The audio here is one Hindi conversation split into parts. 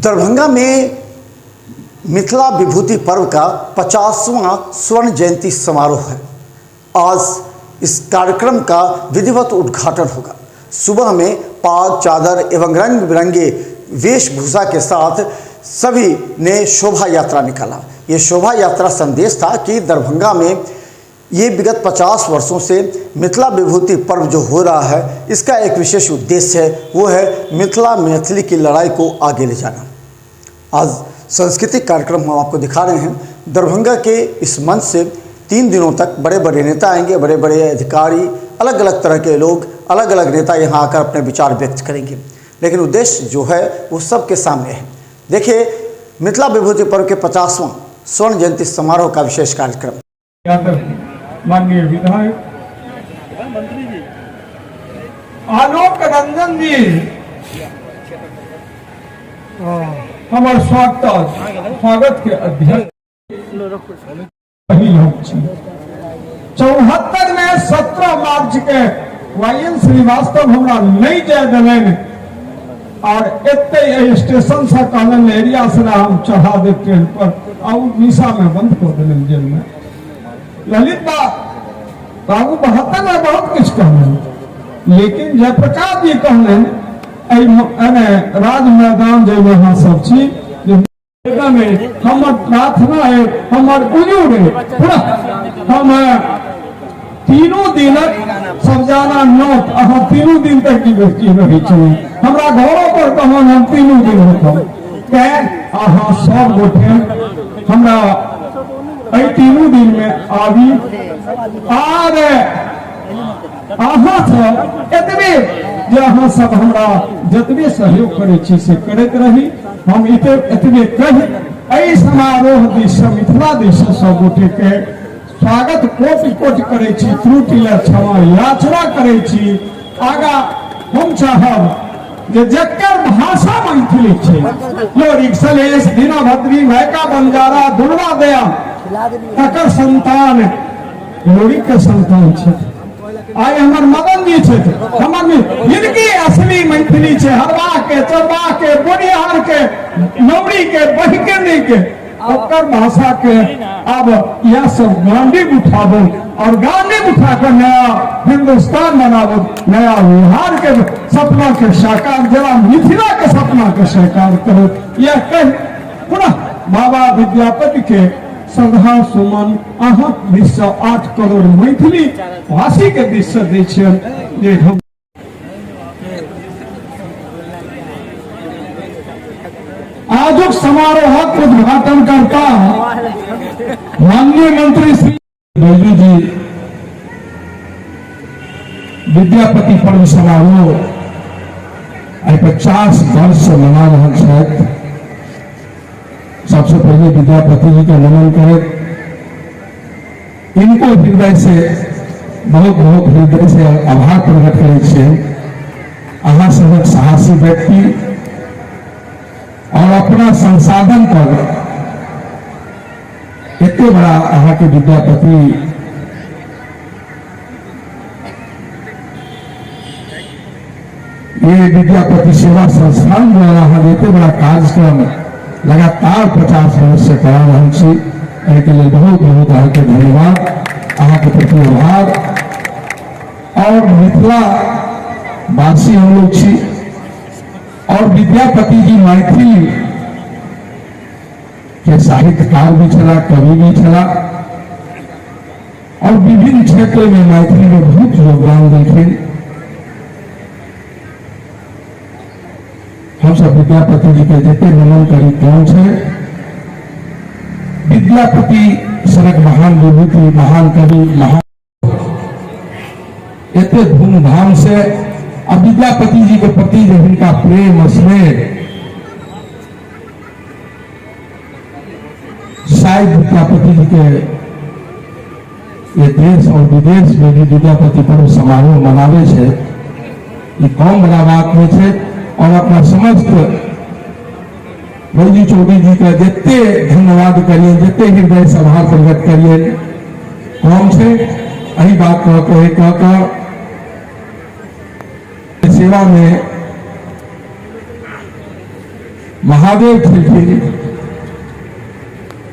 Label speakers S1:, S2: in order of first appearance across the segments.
S1: दरभंगा में मिथिला विभूति पर्व का 50वां स्वर्ण जयंती समारोह है। आज इस कार्यक्रम का विधिवत उद्घाटन होगा। सुबह में पाग, चादर एवं रंग बिरंगे वेशभूषा के साथ सभी ने शोभा यात्रा निकाला। ये शोभा यात्रा संदेश था कि दरभंगा में ये विगत 50 वर्षों से मिथिला विभूति पर्व जो हो रहा है, इसका एक विशेष उद्देश्य है, वो है मिथिला मैथिली की लड़ाई को आगे ले जाना। आज सांस्कृतिक कार्यक्रम हम आपको दिखा रहे हैं। दरभंगा के इस मंच से 3 दिनों तक बड़े बड़े नेता आएंगे, बड़े बड़े अधिकारी, अलग अलग तरह के लोग, अलग अलग नेता यहाँ आकर अपने विचार व्यक्त करेंगे। लेकिन उद्देश्य जो है वो सबके सामने है। देखिए, मिथिला विभूति पर्व के 50वां स्वर्ण जयंती समारोह का विशेष कार्यक्रम।
S2: माननीय विधायक आलोक रंजन जी हमारे स्वागत के अध्यक्ष 74 में 17 मार्च के YN श्रीवास्तव हमरा नहीं जाए दिलन और एते स्टेशन से कहलन एरिया से हम चढ़ा दे ट्रेन पर और निशा में बंद कर दिलन जेल में। ललित बाबू 72 में बहुत कुछ कहने, लेकिन जयप्रकाश जी कहने राज मैदान जो यहाँ सब चीज में हमर प्रार्थना है, हमर उजूर है पूरा हम तीनों दिन सब जाना नौत अहाँ तीनों दिन तक की व्यक्ति रही चाहिए। हमरा घरों पर कहन हम तीनों दिन होता अहाँ सब गोटे हमरा तीनों दिन में आबी और एतबे जे अहाँ सब हमरा जतबे सहयोग करे छी से करैत रही। हम एतबे कही समारोह दिश मिथिला दिश सब गोटे के स्वागत कोटि कोटि करे छी, त्रुटि या क्षमा याचना करे छी। आगा हम चाहब जे जकर भाषा मैथिली छै, लोरिक सलेश दीनभद्री भयका बंजारा दुर्गा दया तकर संतान लोरिक के संतान छे। आइ हमर मदन जी छे, हमर जिनकी असली मैथिली छे, हरवा के, चरवा के, बोनिहार के, नौरी के, बहिकनी के, ओकर भाषा के अब यह सब गांधी उठाबो और गांधी उठा कर नया हिंदुस्तान बनाबो, नया बिहार के सपना के साकार, जरा मिथिला के सपना के साकार करो। यह कह पुनः बाबा विद्यापति के श्रद्धा सुमन अहाँ दिश 8 करोड़ मैथिली भाषी के दिश दै छियन जे हम आजुक समारोहक उद्घाटन करता माननीय मंत्री श्री बैजू जी विद्यापति पर्व समारोह 50 वर्ष से मना रहा छथि। सबसे पहले विद्यापति जी के नमन करें, इनको हृदय से बहुत बहुत हृदय से आभार प्रकट करे। अहाँ सब साहसी व्यक्ति और अपना संसाधन पर इतने बड़ा अहाँ के विद्यापति ये विद्यापति सेवा संस्थान द्वारा अहाँ इतने बड़ा कार्यक्रम लगातार 50 वर्ष से करा रहा के लिए बहुत बहुत अहाँ के धन्यवाद, अहाँ के प्रति आभार। और मिथिला वासी हम लोग छी और विद्यापति जी मैथिली के साहित्यकार भी छला, कवि भी छला और विभिन्न क्षेत्रों में मैथिली में बहुत योगदान देलखिन। हम सब विद्यापति जी के जते नमन करी कौन छे। विद्यापति सनक महान विभूति, महान कवि, महान इतने धूमधाम से अब विद्यापति जी के प्रति जो इनका प्रेम स्नेह, शायद विद्यापति जी के ये देश और विदेश में भी विद्यापति पर्व समारोह मनावे छे, ये कौन बड़ा बात नहीं छे। और अपना समस्त बैजू चौधरी जी का जितने धन्यवाद करिए, जितने हृदय से आभार प्रकट करिए, कौन से यही बात कह सेवा में महादेव थे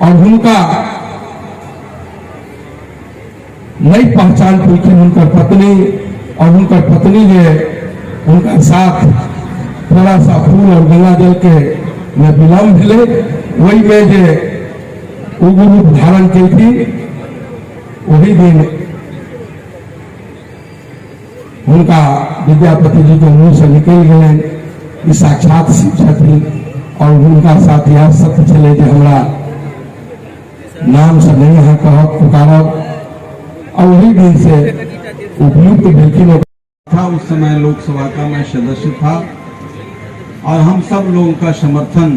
S2: और उनका नई पहचान हुई थी उनका पत्नी और उनका पत्नी ने उनका साथ थोड़ा सा फूल और गंगा जल के में विलम्ब मिले वही में जो उग्र रूप धारण की थी वही दिन उनका विद्यापति जी के मुंह से निकल गए कि साक्षात शिक्षक थी और उनका साथ यह सत्य चले जो हमारा नाम से नहीं है कह पुकारब और वही दिन से उपयुक्त व्यक्ति था। उस समय लोकसभा का मैं सदस्य था और हम सब लोगों का समर्थन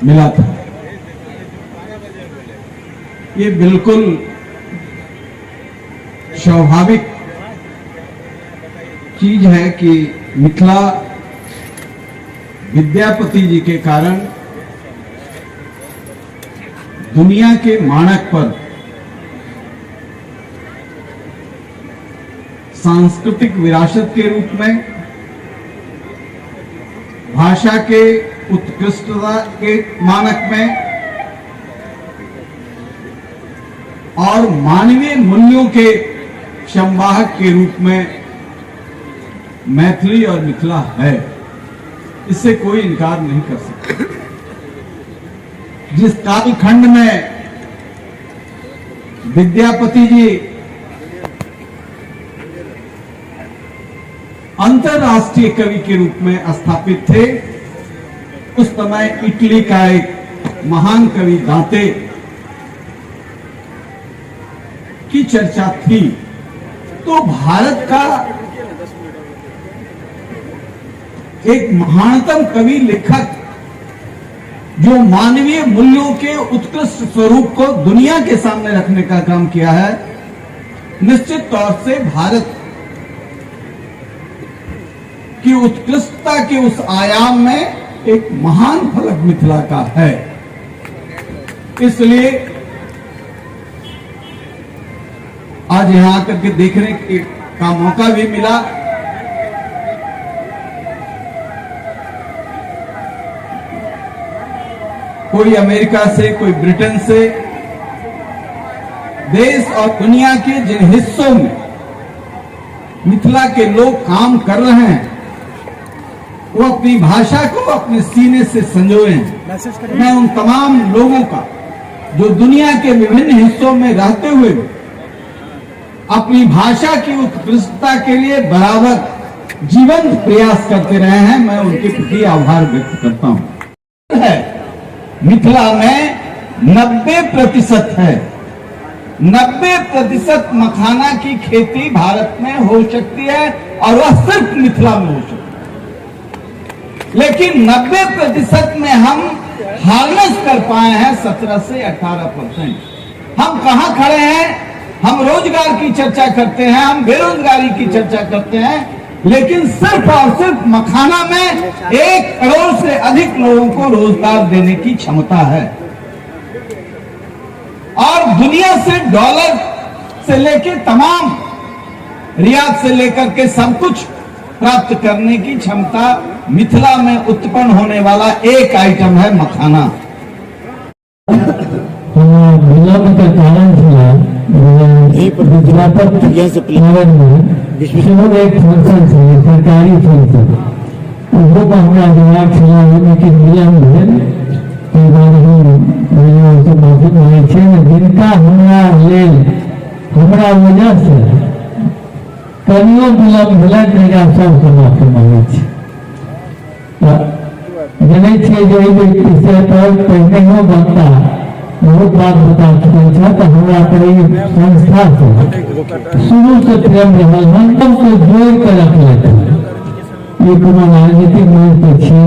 S2: मिला था। ये बिल्कुल स्वाभाविक चीज है कि मिथिला विद्यापति जी के कारण दुनिया के मानक पर सांस्कृतिक विरासत के रूप में, भाषा के उत्कृष्टता के मानक में और मानवीय मूल्यों के संवाहक के रूप में मैथिली और मिथिला है, इससे कोई इनकार नहीं कर सकता। जिस कालखंड में विद्यापति जी अंतरराष्ट्रीय कवि के रूप में स्थापित थे, उस समय इटली का एक महान कवि दांते की चर्चा थी। तो भारत का एक महानतम कवि लेखक जो मानवीय मूल्यों के उत्कृष्ट स्वरूप को दुनिया के सामने रखने का काम किया है, निश्चित तौर से भारत की उत्कृष्टता के उस आयाम में एक महान फलक मिथिला का है। इसलिए आज यहां आकर के देखने का मौका भी मिला। कोई अमेरिका से, कोई ब्रिटेन से, देश और दुनिया के जिन हिस्सों में मिथिला के लोग काम कर रहे हैं वो अपनी भाषा को अपने सीने से संजोए हैं। मैं उन तमाम लोगों का जो दुनिया के विभिन्न हिस्सों में रहते हुए अपनी भाषा की उत्कृष्टता के लिए बराबर जीवंत प्रयास करते रहे हैं, मैं उनके प्रति आभार व्यक्त करता हूं। मिथिला में 90% है, 90% मखाना की खेती भारत में हो सकती है और वह सिर्फ मिथिला में हो सकती है। लेकिन 90% में हम हार्नेस कर पाए हैं 17 से 18%। हम कहां खड़े हैं? हम रोजगार की चर्चा करते हैं, हम बेरोजगारी की चर्चा करते हैं, लेकिन सिर्फ और सिर्फ मखाना में 1 करोड़ से अधिक लोगों को रोजगार देने की क्षमता है और दुनिया से डॉलर से लेकर तमाम रियाद से लेकर के सब कुछ प्राप्त करने की क्षमता मिथिला में उत्पन्न होने वाला एक आइटम है मखाना।
S3: विलम्ब का कारण विद्यापत भवन में एक फंक्शन थे, सरकारी फंक्शन, उसको हमारा दिमाग चला, लेकिन विलम्ब है। कई बार हम माफी मांगे छे जिनका हमारा लेल हमारा वजह से कनियो विलम्ब भेल तकरा सबसे माफी मांगे छे। जनै छियै जे एहि विषय पर पहिने बनता बहुत बात बता चुके हैं। तो हमारा संस्था से शुरू से प्रेम रहल है, सबको जोड़ कर रख लेते हैं। ये कोनो राजनीतिक मंच पे छे,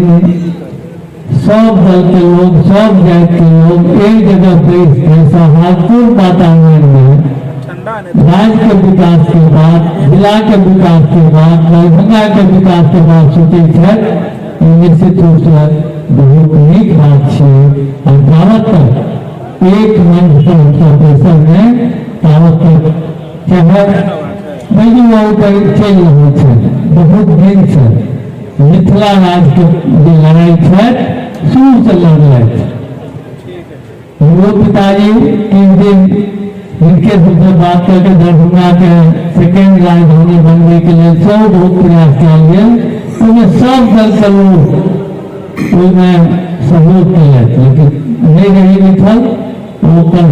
S3: सब दल के लोग, सब जाति के लोग एक जगह बैठ के सौहार्दपूर्ण वातावरण में राज्य के विकास के बाद, जिला के विकास के बाद, दरभंगा के विकास के बाद सोचे थे, निश्चित रूप से बहुत नीक बात है। और भारत पर एक मंच पर बैसल में चाहे चल रही है बहुत दिन से मिथिला राज के जो लड़ाई है शुरू से लड़ रहे थे। वो पिताजी एक दिन इनके सबसे बात करके दरभंगा के सेकेंड राजधानी बनने के लिए सब बहुत प्रयास किया गया, उन्हें सब दल के लोग उनमें सहयोग किया, लेकिन नहीं रही मिथल वो कर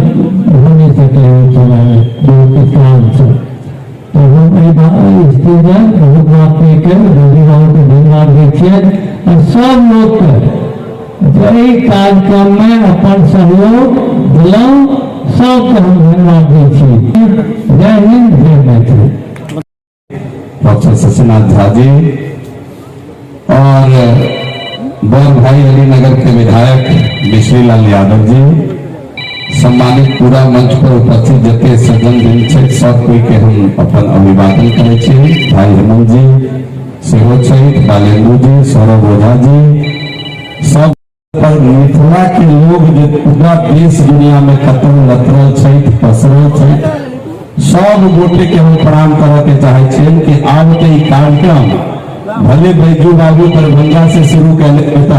S3: हो नहीं सके बहुत काम से। तो हम स्टूडेंट बहुत बात नहीं कर रविवार को धन्यवाद देखिए और सब लोग कर जो कार्यक्रम में अपन सहयोग दिलाओ सबको हम धन्यवाद देखिए। जय हिंद जय मैथिली।
S4: डॉक्टर शशिनाथ झा जी और बौर भाई अलीनगर के विधायक मिश्री लाल यादव जी, सम्मानित पूरा मंच पर उपस्थित जते सज्जन दिन छे सब कोई के हम अपन अभिवादन करे छी। भाई हेमंत जी सेहो छथि, बालेंदु जी, सौरभ ओझा जी, सब पर मिथिला के लोग जो पूरा देश दुनिया में कतौ लतरल छथि पसरल छथि सब गोटे के हम प्रणाम करे के चाहे छी कि आब के कार्यक्रम भले बैजू बाबू दरभंगा से शुरू कैले होता,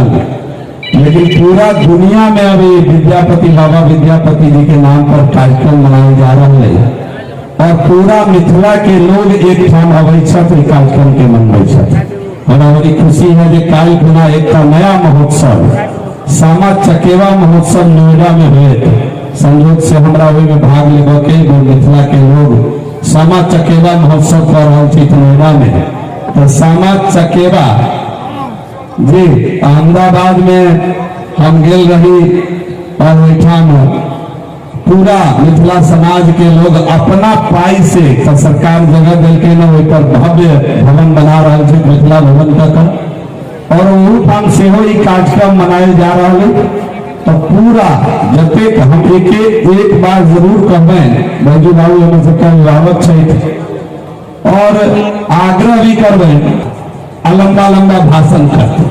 S4: लेकिन पूरा दुनिया में अभी विद्यापति बाबा विद्यापति जी के नाम पर कार्यक्रम मनाया जा रहा है और पूरा मिथिला के लोग एक ठाम अबै छथि कार्यक्रम के मनबै छथि। हमरा बड़ी खुशी है कि काल्हि खुना एक नया महोत्सव सामा चकेवा महोत्सव नोएडा में हुए, संयोग से हमरा ओहि में भाग लेबे के मिथिला के लोग सामा चकेवा महोत्सव कर रहा थी नोएडा में। तो सामा चकेवा जी अहमदाबाद में हम गेल रही और ओहिठाम पूरा मिथिला समाज के लोग अपना पाई से तो सरकार जगह दिल के न ओहि पर भव्य भवन बना रहा है मिथिला भवन का और ओहिठाम से ही कार्यक्रम मनाया जा रहा है। तो पूरा जतेक हम एक बार जरूर कहबें बैजू बाबू हमें से अभिभावक छथि और आग्रह भी करबें लंबा लंबा भाषण करते।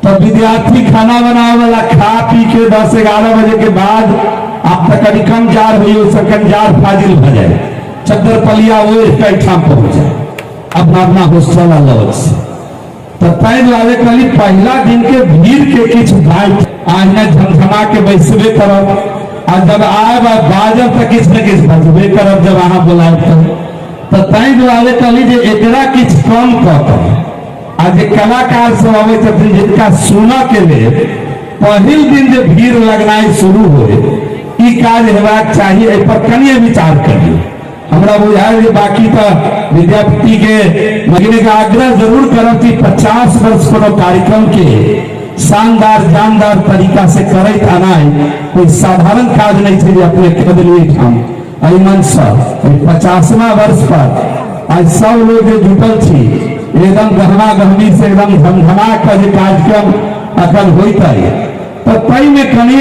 S4: तो विद्यार्थी खाना बनाने वाला खा पी के 10-11 बजे के बाद आप तक कभी कम जार हुई हो सकन जार फाजिल भ जाए चद्दर पलिया वो ठाम पहुंच जाए अपना अपना हॉस्टल अलग से। तो तय दुआरे कली पहला दिन के भीड़ के किछ भाई आज झमझमा के बैसबे करब आ जब आए बाजब तो किछ न किछ बजबे करब जब अहाँ बुलाए तो तय दुआरे कली जे एकरा किछ कम कर आज कलाकार सब अबै छथिन जिनका सुना के लिए पहिल दिन जो भीड़ लगनाई शुरू हो ई काज हेबाक चाहिए, एहि पर कनिए विचार करिए। हमरा बुझायल जे बाकी तो विद्यापति के महीने का आग्रह जरूर करब कि 50 वर्ष कोनो कार्यक्रम के शानदार जानदार तरीका से करैत आनाई कोई साधारण काज नहीं थे। अपने कदलिए ठाम एहि मंच से 50वां वर्ष पर आज सब लोग जुटल छी एकदम गहना गहनी से एकदम धमधमा का जो कार्यक्रम अखन होता है। तो तय में कनी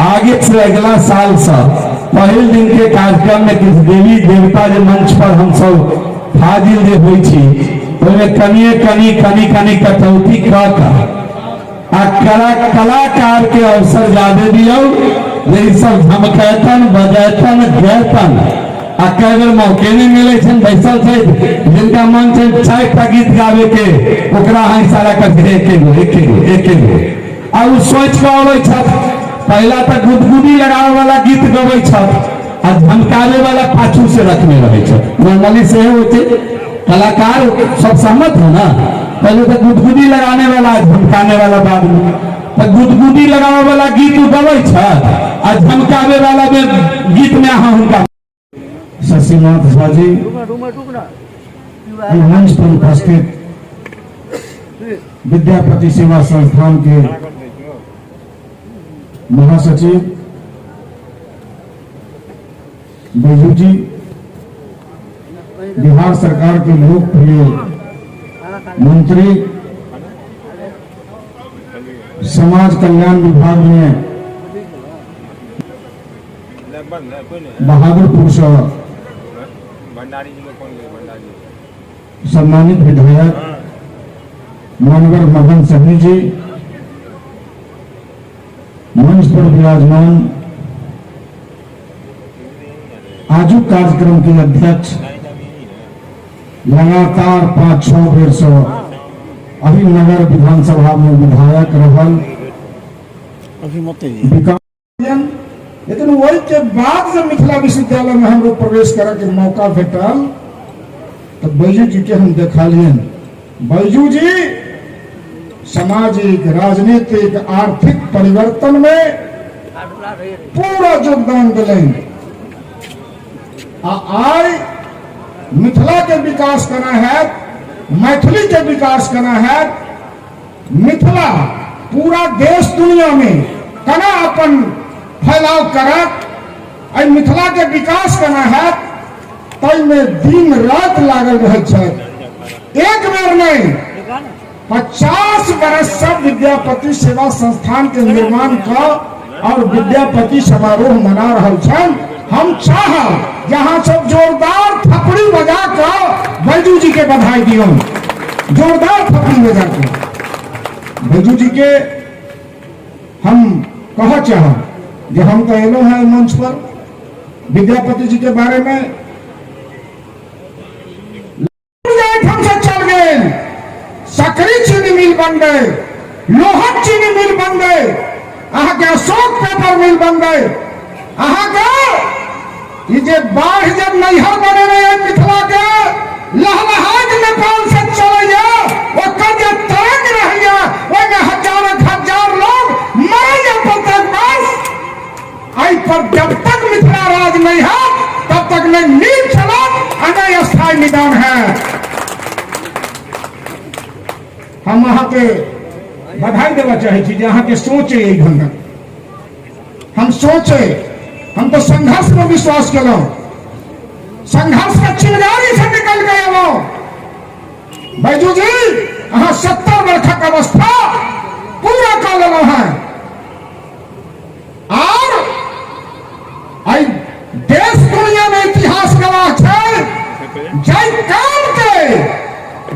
S4: आगे से अगला साल से पहल दिन के कार्यक्रम में किस देवी देवता जो मंच पर हम सब हाजिर जो हुई थी कनी कटौती कलाकार के अवसर ज्यादा दियो सब झमकैतन बजैतन गैतन आ कई बेर मौके नहीं मिले बैसल थे जिनका मन है 4टा गीत गावे के ओकरा हाँ सारा करके एके आ सोच के अबै पहला तो गुदगुदी लगावे वाला गीत गबै आ झमकावे वाला पाछू से रखने रहे नॉर्मली से होते कलाकार सब सहमत है ना। पहले तो गुदगुदी लगाने वाला झमकाने वाला बाद में तो गुदगुदी लगावे वाला गीत गबै आ झमकावे वाला में गीत में अहाँ उनका
S2: शशिनाथ झा जी मंच पर उपस्थित विद्यापति सेवा संस्थान के महासचिव बैजू जी, बिहार सरकार के लोकप्रिय मंत्री, समाज कल्याण विभाग में बहादुरपुर से सम्मानित विधायक मानवर मदन सहनी जी, मंच पर विराजमान आजू कार्यक्रम के अध्यक्ष लगातार 5-6 बेर से अभी नगर विधानसभा में विधायक रहल विकास, लेकिन वही के बाद जब मिथिला विश्वविद्यालय में हम लोग प्रवेश करे के मौका भेटल तो बैजू जी के हम देखलियन। बैजू जी सामाजिक, राजनीतिक, आर्थिक परिवर्तन में पूरा योगदान दिलन। आज मिथिला के विकास करना है, मैथिली के विकास करना है, मिथिला पूरा देश दुनिया में कना अपन फैलाव करत, मिथिला के विकास करना है तई में दिन रात लागल रहे छै। एक बेर नहीं 50 बरस सब विद्यापति सेवा संस्थान के निर्माण का और विद्यापति समारोह मना रहल छन। हम चाह जहां सब जोरदार थपड़ी बजा कर बैजू जी के बधाई दियो, जोरदार थपड़ी बजा के बैजू जी के हम कह चाह जो हम तो एलो है मंच पर विद्यापति जी के बारे में हमसे चल गए, सकरी चीनी मिल बन गए, लोहट चीनी मिल बन गए, अहाँ के अशोक पेपर मिल बन गए, अहाँ के जे बाढ़ जब नैहर बने रहे मिथिला के लहलहाट नेपाल से चले ओकर जे तरंग रहिए ओमे हजार लोग मरे प्रत्येक वर्ष। आई पर जब तक मिथिला राज नहीं है तब तक नहीं नींद चलत अनय स्थायी निदान है। हम अहाँ के बधाई देवा चाहे छी, अहाँ के सोचे यही ढंग हम सोचे, हम तो संघर्ष में विश्वास करो, संघर्ष का चिंगारी से निकल गए वो बैजू जी। अहाँ 70 वर्षक अवस्था पूरा कर लो है और आई देश दुनिया में इतिहास गवाह है। जय काम के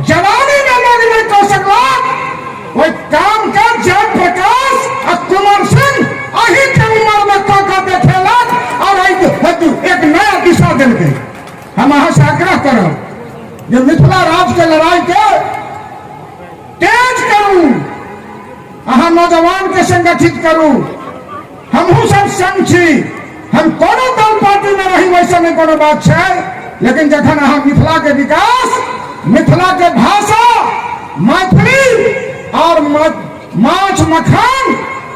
S2: जवानी में लोग नहीं कर सकला, वही काम का जय प्रकाश और कुमार सिंह अही के उम्र में का देखेला और एक नया दिशा दिल के। हम अहाँ से आग्रह करो जो मिथिला राज के लड़ाई के तेज करू, अहाँ नौजवान के संगठित करू। हमहू सब संग छी, हम कोनो दल पार्टी में रही वैसे नहीं कोनो बात है, लेकिन जखन अहाँ मिथिला के विकास, मिथिला के भाषा, मैथिली और माछ मखान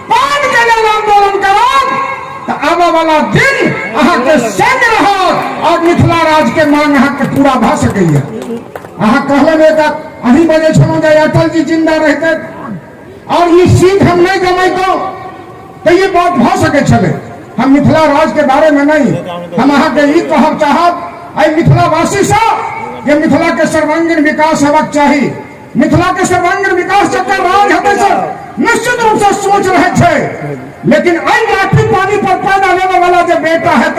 S2: पान के लिए आंदोलन करब तो आबे वाला दिन अहाँ के संग रहत और मिथिला राज के मांग अहाँ के पूरा भ सकैया। अहाँ कहले अही बजे छलहुँ जे अटल जी जिंदा रहते और ये सीट हम नहीं गमैतो तो ये बात भ सके छले। हम मिथिला राज के बारे में नहीं, हम अहाँ के ई कहब चाहब आई मिथिला वासी से जे मिथिला के सर्वांगीण विकास हेबाक चाही। मिथिला के सर्वांगीण विकास जकर राज हेतै सर निश्चित रूप से सोच रहे थे, लेकिन आई लाठी पानी पर पैदा लेने वाला जो बेटा है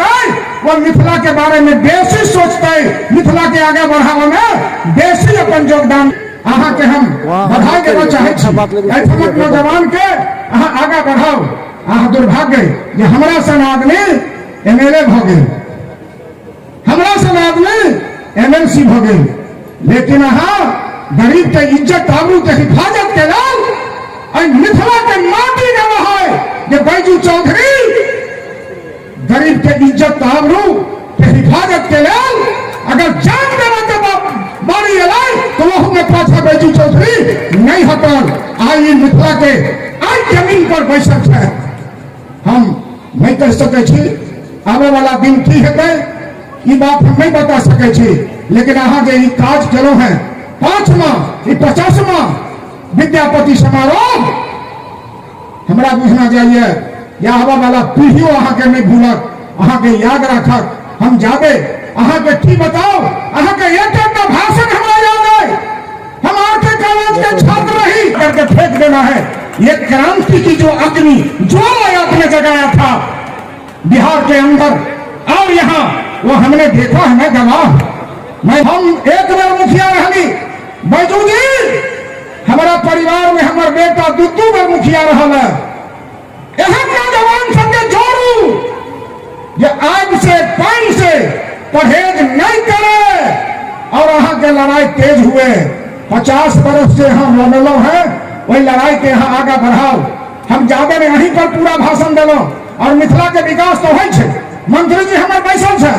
S2: वो मिथिला के बारे में बेसी सोचते, मिथिला के आगे बढ़ावे में बेसी अपन योगदान। अहाँ के हम बधाई देना चाहे छी, नौजवान के अहाँ आगे बढ़ाओ। अहाँ दुर्भाग्य जे हमरा सन आदमी MLA भ गेल, हमरा सन आदमी MLC भ गेल, लेकिन अहाँ गरीब के इज्जत आबरू के हिफाजत के लेल मिथिला के माटी देवा है जे बैजू चौधरी गरीब के इज्जत आबरू के हिफाजत के लेल अगर जान देवा के बारी अलाई तो वो में पाछा बैजू चौधरी नहीं हटल। आई मिथिला के आई जमीन पर बैठल है, हम नहीं कह सके छी आने वाला दिन की हेतै ई बात हम नहीं बता सके छी, लेकिन अहाँ जे ई काज केलो है 5वां 50वां विद्यापति समारोह हमरा बुझना चाहिए या आबा वाला पीढ़ियों अहाँ के नहीं भूलक, अहाँ के याद रखक। हम जाबे अहाँ के की बताओ, अहाँ के एक भाषण हमरा याद है, हम आरके कॉलेज के छात्र रही करके फेंक देना है। ये क्रांति की जो अग्नि ज्वाला आपने जगाया था बिहार के अंदर और यहाँ, वो हमने देखा है। मैं गवाह, हम एक बार मुखिया रही बैजू जी, हमारा परिवार में हमार बेटा 2 बार मुखिया रहल है। एहन नौजवान सबके जोड़ू जे आग से पानी से परहेज नहीं करे और अहाँ के लड़ाई तेज हुए, 50 बरस से हम लड़लो है, वही लड़ाई के यहाँ आगे बढ़ाओ। हम जाबे में यहीं पर पूरा भाषण दिलो और मिथिला के विकास तो होइ छे। मंत्री जी हमारे बैसल छे,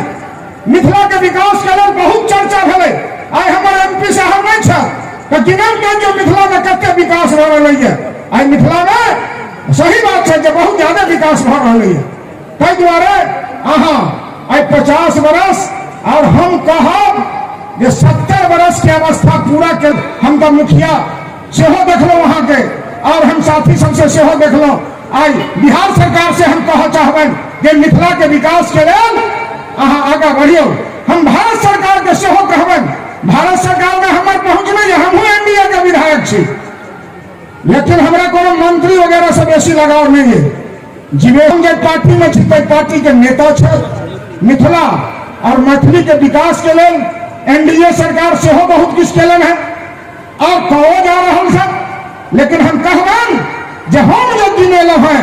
S2: मिथिला के विकास के लिए बहुत चर्चा भेले। आई हमारे एमपी साहब नहीं छे तो गिनल के जो मिथिला में कते विकास भ रहलै है। आई मिथिला में सही बात है जो बहुत ज्यादा विकास भ रहलै है। ताहि दुआरे अहाँ आई 50 बरस और हम कहब जे 70 बरस के अवस्था पूरा के हम तो मुखिया सेहो देखलो वहां के और हम साथी सबसे सेहो देखलो। आई बिहार सरकार से हम कह चाहबन जे मिथिला के विकास के लेल अहाँ आगे बढ़ियो। हम भारत सरकार के सेहो कहबन, भारत सरकार में हमार पहुंच नहीं है, हमहू एनडीए के विधायक छी, लेकिन हमरा कोनो मंत्री वगैरह से बेसी लगाव नहीं है। जिम्मेदार जे पार्टी में छी पार्टी के नेता छे। मिथिला और मैथिली के विकास के लिए एनडीए सरकार से हो बहुत कुछ केलन है और कहो जा रहा है। लेकिन हम कहबन जे हम जो दिनेलो है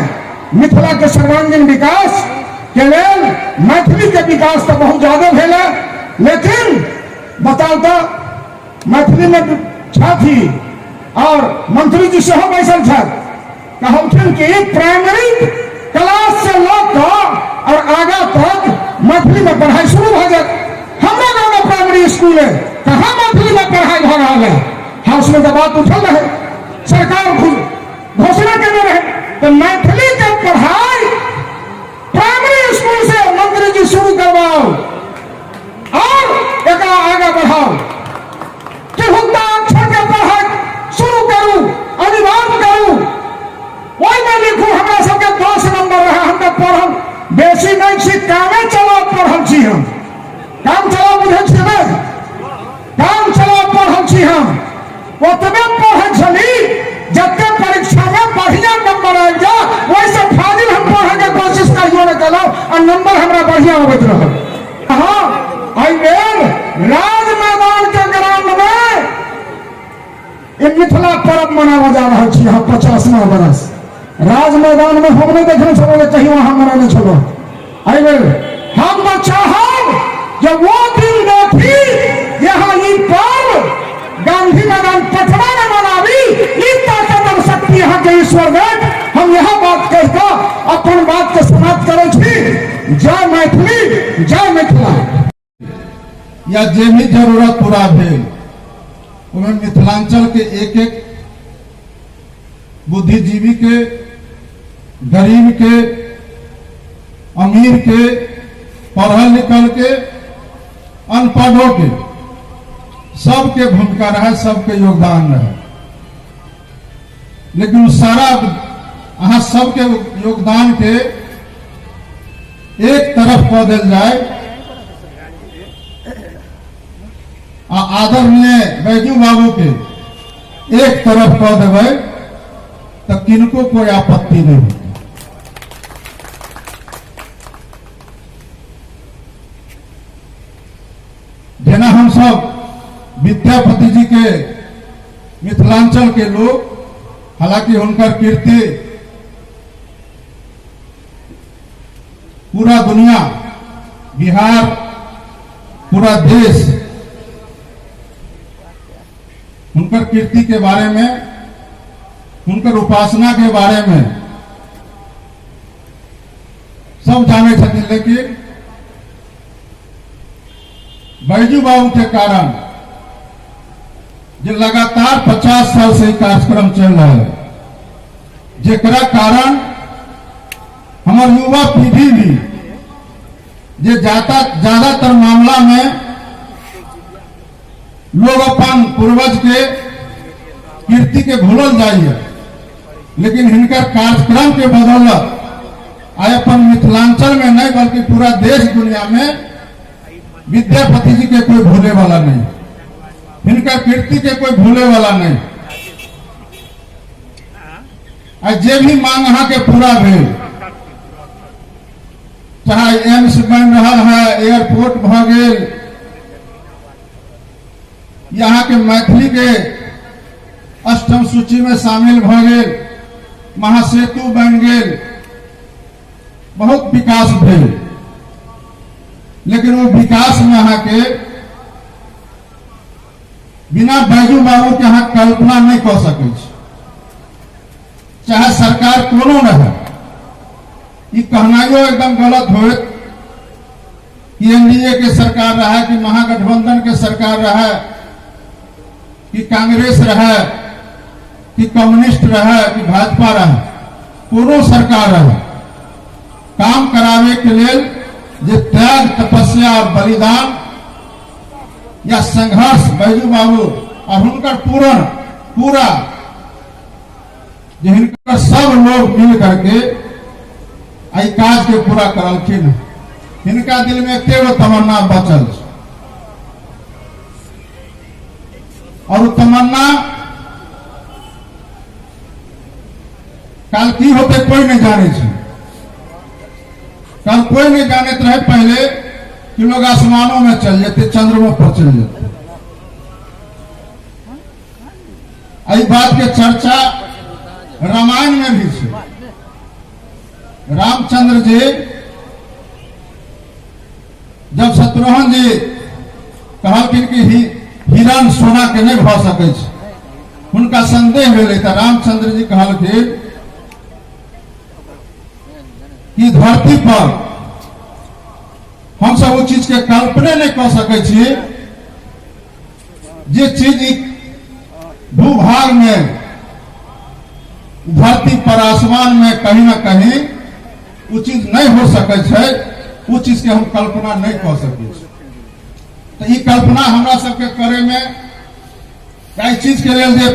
S2: मिथिला के सर्वांगीण विकास के लिए मैथिली के विकास तो बहुत ज्यादा भेल, लेकिन बताओ तो मैथिली में छाती और मंत्री जी सेहो बैसल छे, कहलखिन कि प्राइमरी क्लास से लेकर और आगे तक मैथिली में पढ़ाई शुरू हो जाए। हमारे गाँव में प्राइमरी स्कूल है, कहाँ मैथिली में पढ़ाई हो रहा है। हाउस में तो बात उठल रहे, सरकार घोषणा करने रहे तो मैथिली के पढ़ाई प्राइमरी स्कूल से मंत्री जी शुरू करवाओ और एक आगे बढ़ाओ। तिहुत्ता अक्षर के पढ़ाई शुरू करू, अनिवार्य करू। वही में लिखू हमरा सबके 10 नंबर रहे, हम तो पढ़ल बेसी नहीं छी, कामे चलाओ पढ़ल छी। हम काम चलाओ बुझे छी ना, काम चलाओ पढ़ल छी। हम ओतबे पढ़े छली जते परीक्षा में बढ़िया नंबर आबि जा, वैसे फाजिल हम पढ़े के कोशिश करियो न कलो और नंबर हमरा बढ़िया अबैत रहल। हाँ आई बेर राज मैदान के ग्राउंड में एक मिथिला पर्व मनावा जा रहा छी। यहाँ 50वां बरस राज मैदान में हम नहीं देखने चलो, कहीं वहां मनाने चलो। आई बेर हम तो चाहब जब वो दिन देखी यहाँ ई पर्व गांधी मैदान पटना में मनावी, ई ताकत और शक्ति यहाँ के ईश्वर देव। हम यह बात कहकर अपन बात के समाप्त करे छी। जय मैथिली, जय मिथिला।
S5: या जे भी जरूरत पूरा भेल उनमें मिथिलांचल के एक एक बुद्धिजीवी के, गरीब के, अमीर के, पढ़ल लिखल के, अनपढ़ों के, सबके भूमिका रहे, सबके योगदान रहे। लेकिन सारा अहाँ सबके योगदान के एक तरफ कऽ देल जाए आ आदरणीय बैजू बाबू के एक तरफ कऽ देबै तो किनको कोई आपत्ति नहीं होती। जेना हम सब विद्यापति जी के मिथिलांचल के लोग, हालांकि उनकर कीर्ति पूरा दुनिया, बिहार, पूरा देश उनकर कीर्ति के बारे में, उनकर उपासना के बारे में सब जाने छथिन। लेकिन बैजू बाबू के कारण जो लगातार 50 साल से कार्यक्रम चल रहा है, जेकरा कारण हमार युवा पीढ़ी भी जे ज्यादातर मामला में लोग अपन पूर्वज के कीर्ति के भूलल जाइए, लेकिन हिनकर कार्यक्रम के बदौलत आए अपन मिथिलांचल में नहीं बल्कि पूरा देश दुनिया में विद्यापति जी के कोई भूले वाला नहीं, इनका कीर्ति के कोई भूले वाला नहीं। जे भी मांग अहाँ के पूरा भेल, चाहे एम्स बन रहा है, एयरपोर्ट भ गेल, यहाँ के मैथिली के अष्टम सूची में शामिल भ गेल, महासेतु बन गेल, बहुत विकास भेल। लेकिन वो विकास में अहाँ के बिना बैजू बाबू के अहाँ कल्पना नहीं कऽ सकै छी, चाहे सरकार कोनो रहे। ई कहनाइयो एकदम गलत होत कि एनडीए के सरकार रहे कि महागठबंधन के सरकार रहे कि कांग्रेस रहे कि कम्युनिस्ट रहे कि भाजपा रहे, कोनो सरकार रहे, काम करावे के लेल जे त्याग, तपस्या और बलिदान या संघर्ष बैजू बाबू और हुनकर पूरा जे हिनकर सब लोग मिल करके आई काज के पूरा करलखिन। हिनका दिल में एकेगो तमन्ना बचल छै और तमन्ना काल की होते कोई नहीं जाने छै। कल कोई नहीं जानते रहे पहले कि लोग आसमानों में चल जाते, चंद्रमा पर चल जाते। आई बात के चर्चा रामायण में भी है। रामचंद्र जी जब शत्रुघ्न जी कहलखिन कि हिरण सोना के नहीं भ सकै छै, हुनका संदेह भेलै तऽ रामचंद्र जी कहलखिन कि धरती पर हम सब वो चीज के कल्पना नहीं कर सकै छी जे चीज भूभाग में, धरती पर, आसमान में कहीं ना कहीं वो चीज नहीं हो सके छै, वो चीज के हम कल्पना नहीं कर सके। तो ये कल्पना हमरा सबके करे में कई चीज के लेल जे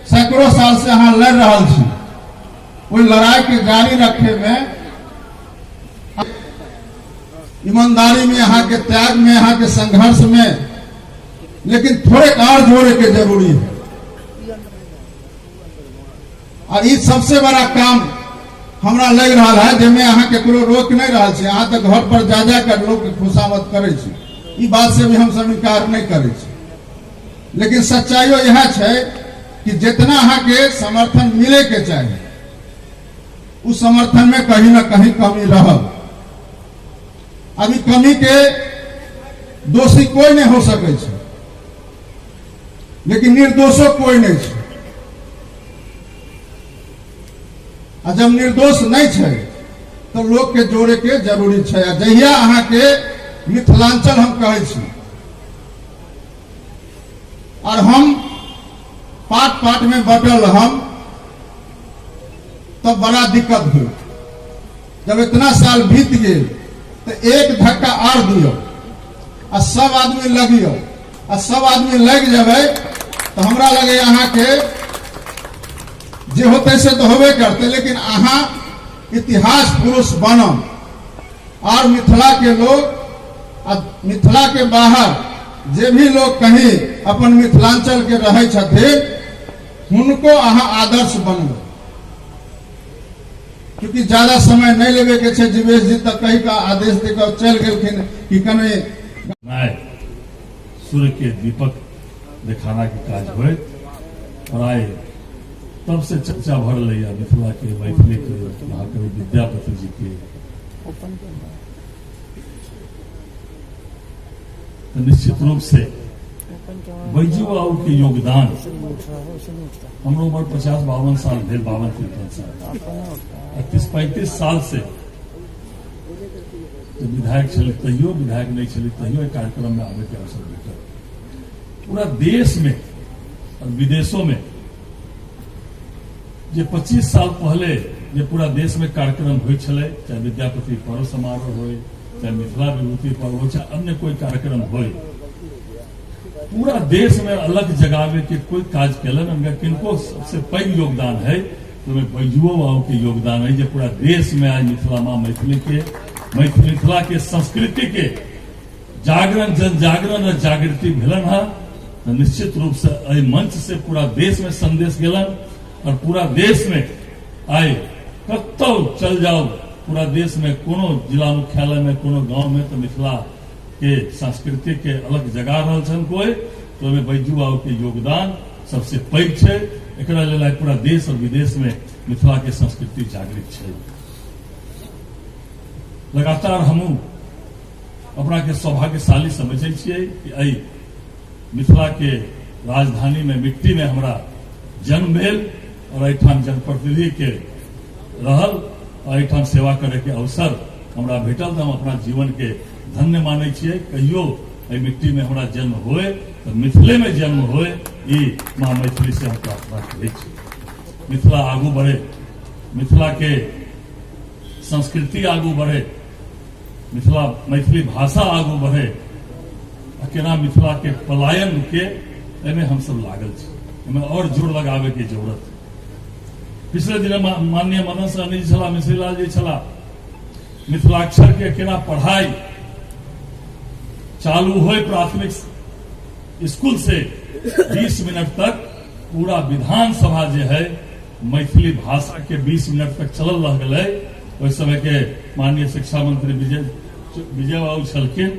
S5: सैकड़ों साल से अहाँ लड़ रहल छी, ओई लड़ाई के जारी रखे में, ईमानदारी में, यहाँ के त्याग में, यहाँ के संघर्ष में, लेकिन थोड़े और जोड़े के जरूरी है। और ये सबसे बड़ा काम हमरा लग रहा है जिसमें अहाँ केकरो रोक नहीं रहा है। अहाँ तो घर पर जा कर लोग के खुशामद करे छी, ई बात से भी हम सब इनकार नहीं करे छी, लेकिन सच्चाइयो यह है कि जितना अहाँ के समर्थन मिले के चाहिए उस समर्थन में कहीं ना कहीं कमी रहा। अभी कमी के दोषी कोई नहीं हो सके छै, लेकिन निर्दोषो कोई नहीं छै। आ जब निर्दोष नहीं छै तो लोग के जोड़े के जरूरी छै। जहिया अहाँ के मिथिलांचल हम कहे छी और हम पाट में बटल हम, तब बड़ा दिक्कत हुई। जब इतना साल बीत गए तो एक धक्का और दियो आ सब आदमी लगियो, आ सब आदमी लग जाए तो हमरा लगे अहाँ के जे होते से तो होबे करते, लेकिन अहाँ इतिहास पुरुष बनम और मिथिला के लोग, मिथिला के बाहर जे भी लोग कहीं अपन मिथिलांचल के रहे छथिन उनको अहाँ आदर्श बनबे। क्योंकि ज्यादा समय नहीं लेवे के छे। जीवेश जी तक कहीं का आदेश देकर चल गए कि कने
S6: सूर्य के दीपक दिखाना के काज हुए और आए तब से चर्चा भर लिया मिथिला के, मैथिली के, महाकवि विद्यापति जी के। तो निश्चित रूप से बैजू बाबू के योगदान, हमरो उम्र 50-52 साल भेल, 52-53 साल, 38-35 साल से तो विधायक छल, तैयो विधायक नहीं छल, तैयो कार्यक्रम में आवे के अवसर भेटल। पूरा देश में और विदेशों में जे 25 साल पहले जे पूरा देश में कार्यक्रम हुए छले, चाहे विद्यापति पर्व समारोह हो, चाहे मिथिला विभूति पर्व हो, चाहे अन्य कोई कार्यक्रम हो, पूरा देश में अलग जगावे के कोई काज केलन। उनका किनको सबसे पैघ योगदान है तो बैजुओ बाबू के योगदान है, जो पूरा देश में आज मिथिला माँ मैथिली के, मिथिला के संस्कृति के जागरण, जन जागरण और जागृति भेलन है। तो निश्चित रूप से मंच से पूरा देश में संदेश गेलन और पूरा देश में आए कतौ चल जाओ, पूरा देश में कोनो जिला मुख्यालय में, कोनो गांव में तो मिथिला के संस्कृति के अलग जगा रहल छन कोई, तो बैजू बाबू के योगदान सबसे पैघ छै। एकरा लेल पूरा देश और विदेश में मिथिला के संस्कृति जागृत छै। लगातार हमू अपना के सौभाग्यशाली समझे छियै कि मिथिला के राजधानी में मिट्टी में हमारा जन्म भेल और एठाम जनप्रतिनिधि के रहल और एठाम सेवा करे के अवसर हमरा भेटल। हम अपना जीवन के धन्य माने छियै। कहियो एहि मिट्टी में हमारा जन्म होए तो मिथिले में जन्म होए, ई माँ मैथिली से हम प्रार्थना करै छी। मिथिला आगू बढ़े, मिथिला के संस्कृति आगू बढ़े, मिथिला मैथिली भाषा आगू बढ़े, केना मिथिला के पलायन के एमे हम सब लागल छी। एमे और जोर लगावे की जरूरत है। पिछले दिन माननीय मदन सहनी जी छला, मिश्री लाल जी छला, मिथिलाक्षर के केना पढ़ाई चालू हो प्राथमिक स्कूल से 20 मिनट तक पूरा विधानसभा जो है मैथिली भाषा के 20 मिनट तक चलल रह गए। उस समय के माननीय शिक्षा मंत्री विजय बाबू छलखिन,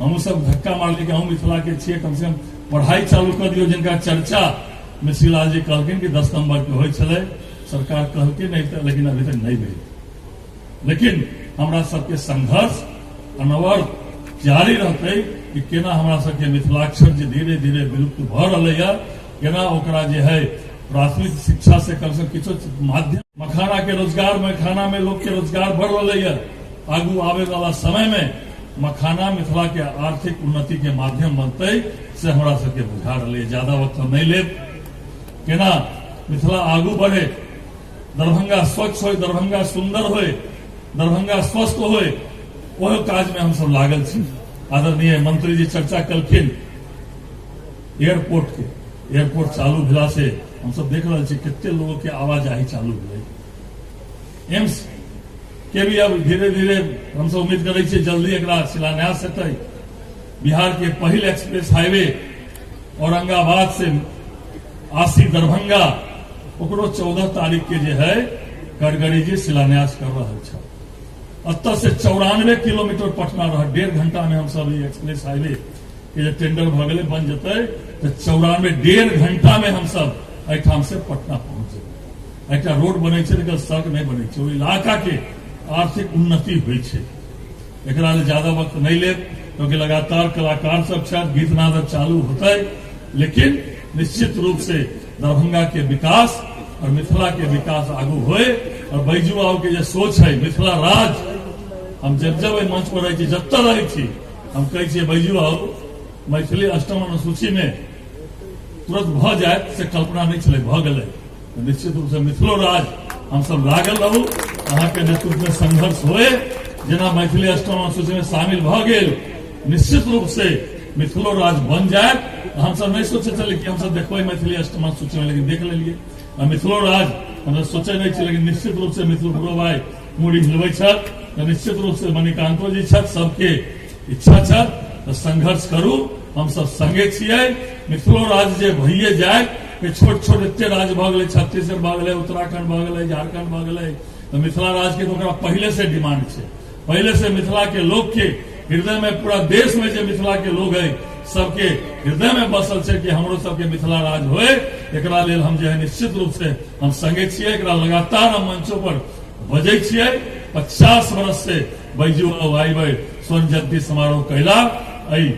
S6: हम सब धक्का मारलिए कि हम मिथिला के छिए, कम से कम पढ़ाई चालू कर दियो। जिनका चर्चा मिश्री लाल जी कहलखिन कि 10 नंबर के होय छले, सरकार कहलखिन नहीं, लेकिन अभी तक नहीं भेल। लेकिन हमरा सबके संघर्ष अनवरत जारी रहते कि केना हमरा सबके मिथिलाक्षर जे धीरे धीरे विलुप्त भ रहले है, केना ओकरा जे है प्राथमिक शिक्षा से कम से कम किछो माध्यम मखाना के रोजगार, मखाना में लोग के रोजगार बढ़ रहे है। आगू आवे वाला समय में मखाना मिथिला के आर्थिक उन्नति के माध्यम बनते से हमरा सबके बुझा रहे। ज्यादा वक्त नहीं ले, केना मिथिला आगू बढ़े, दरभंगा स्वच्छ हो, दरभंगा सुंदर हो, दरभंगा स्वस्थ हो, वह काज में हम सब लागल छी। आदरणीय मंत्री जी चर्चा कलखिन एयरपोर्ट के, एयरपोर्ट चालू भेला से हम सब देख रहे छी कितने लोगों के आवाजाही चालू भेलै। एम्स के भी अब धीरे धीरे हम सब उम्मीद करे छी जल्दी एकरा शिलान्यास हेतै। बिहार के पहिल एक्सप्रेस हाईवे औरंगाबाद से आसी दरभंगा, ओकरो 14 तारीख के जे है गडकरी जी शिलान्यास कर रहे छ। अत से 94 किलोमीटर पटना रह, 1.5 घंटा में हम सब एक्सप्रेस हाईवे के जे टेंडर भ गए बन जते तो 94 1.5 घंटा में हम सब एठाम से पटना पहुंच जेबै। एकटा रोड बनै छै, लेकिन सड़क नहीं बनै छै। ओ इलाका के आर्थिक उन्नति होइ छै। एकरा ले ज्यादा वक्त नहीं ले, क्योंकि लगातार कलाकार सब छथि, गीत नाद चालू होते। लेकिन निश्चित रूप से दरभंगा के विकास और मिथिला के विकास आगू होए। और बैजू बाबू के जो सोच है मिथिला राज, हम जब जब मंच पर रहे जब रहे छी, हम कहे बैजू बाबू मैथिली अष्टम अनुसूची में तुरंत भ जाए से कल्पना नहीं चले, भ गए। तो निश्चित रूप से मिथिलो राज हम सब लागल रहू, अहाँ के नेतृत्व में संघर्ष होए। जेना मैथिली अष्टम अनुसूची में शामिल भ गेल, निश्चित रूप से मिथिलो राज बन जाए। हम सब नहीं सोचे चले कि हम सब देखो मैथिली अष्टम अनुसूची में, लेकिन देख लेलिए मिथिलो राज हम सोचे नहीं छे। लेकिन निश्चित रूप से मिथिल गुरु भाई मुड़ी हिलवे छत, निश्चित रूप से मणिकांतो जी छत, सबके इच्छा छत तो संघर्ष करू। हम सब संगे छिए। मिथिलो राज जे भइए जाए, छोट छोट एते राज भ गए, छत्तीसगढ़ भ गए, उत्तराखंड भ गए, झारखंड भ गए, तो मिथिला राज के तो पहले से डिमांड है। पहले से मिथिला के लोग के हृदय में, पूरा देश में जो मिथिला के लोग है सबके हृदय में बसल है कि हमरो सबके मिथिला राज होए। एकरा लेल हम जो है निश्चित रूप से हम संगे छिए। एकरा लगातार हम मंचों पर बजै छिए। 50 वर्ष से बैजू आइबे स्वर्ण जयंती समारोह कैला। एहि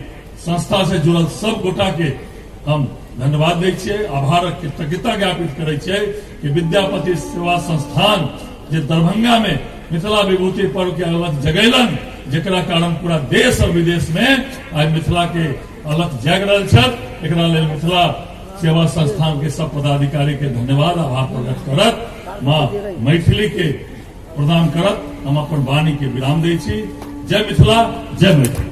S6: संस्था से जुड़ल सब गोटा के हम धन्यवाद दै छिए, आभार कृतज्ञता ज्ञापित करे छिए कि विद्यापति सेवा संस्थान जे दरभंगा में मिथिला विभूति पर्व के अलख जगैलन, जेकरा कारण पूरा देश और विदेश में आज मिथिला के अलख जाग रहल छथि। एकरा लेल मिथिला सेवा संस्थान के सब पदाधिकारी के धन्यवाद आभार प्रकट करत मां मैथिली के प्रदान करत हम अपन वाणी के विराम दै छी। जय मिथिला, जय मैथिली।